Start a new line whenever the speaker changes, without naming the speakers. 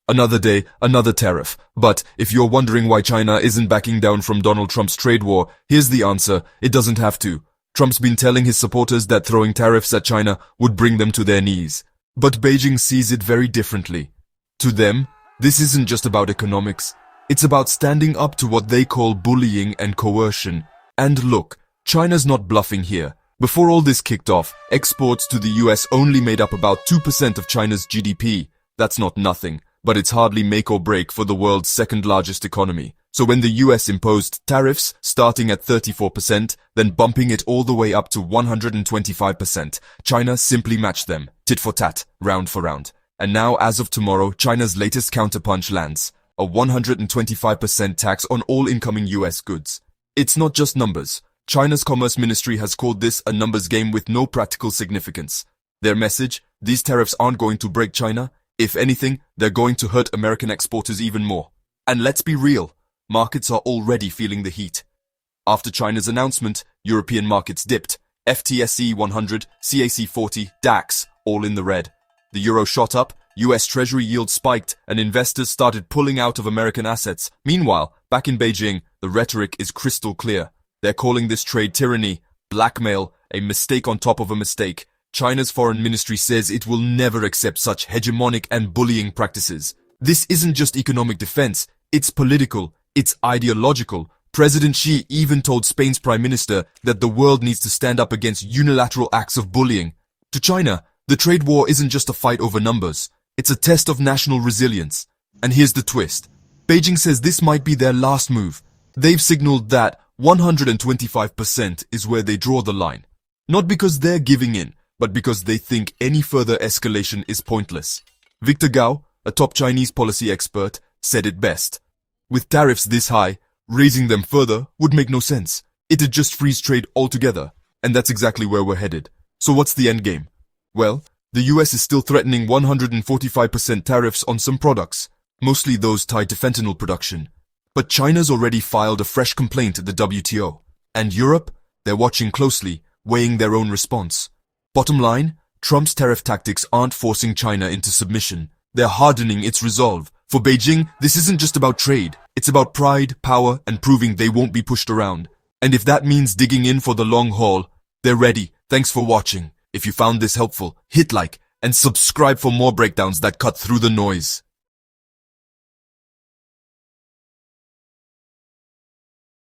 Another day, another tariff. But if you're wondering why China isn't backing down from Donald Trump's trade war, here's the answer: it doesn't have to. Trump's been telling his supporters that throwing tariffs at China would bring them to their knees. But Beijing sees it very differently. To them, this isn't just about economics. It's about standing up to what they call bullying and coercion. And look, China's not bluffing here. Before all this kicked off, exports to the US only made up about 2% of China's GDP. That's not nothing, but it's hardly make or break for the world's second largest economy. So when the US imposed tariffs starting at 34%, then bumping it all the way up to 125%, China simply matched them, tit for tat, round for round. And now, as of tomorrow, China's latest counterpunch lands, a 125% tax on all incoming US goods. It's not just numbers. China's Commerce Ministry has called this a numbers game with no practical significance. Their message: these tariffs aren't going to break China. If anything, they're going to hurt American exporters even more. And let's be real, markets are already feeling the heat. After China's announcement, European markets dipped. FTSE 100, CAC 40, DAX, all in the red. The euro shot up, US Treasury yield spiked, and investors started pulling out of American assets. Meanwhile, back in Beijing, the rhetoric is crystal clear. They're calling this trade tyranny, blackmail, a mistake on top of a mistake. China's foreign ministry says it will never accept such hegemonic and bullying practices. This isn't just economic defense, it's political, it's ideological. President Xi even told Spain's prime minister that the world needs to stand up against unilateral acts of bullying. To China, the trade war isn't just a fight over numbers, it's a test of national resilience. And here's the twist. Beijing says this might be their last move. They've signaled that 125% is where they draw the line. Not because they're giving in, but because they think any further escalation is pointless. Victor Gao, a top Chinese policy expert, said it best. With tariffs this high, raising them further would make no sense. It'd just freeze trade altogether. And that's exactly where we're headed. So what's the end game? Well, the US is still threatening 145% tariffs on some products, mostly those tied to fentanyl production. But China's already filed a fresh complaint at the WTO. And Europe? They're watching closely, weighing their own response. Bottom line, Trump's tariff tactics aren't forcing China into submission. They're hardening its resolve. For Beijing, this isn't just about trade. It's about pride, power, and proving they won't be pushed around. And if that means digging in for the long haul, they're ready. Thanks for watching. If you found this helpful, hit like and subscribe for more breakdowns that cut through the noise.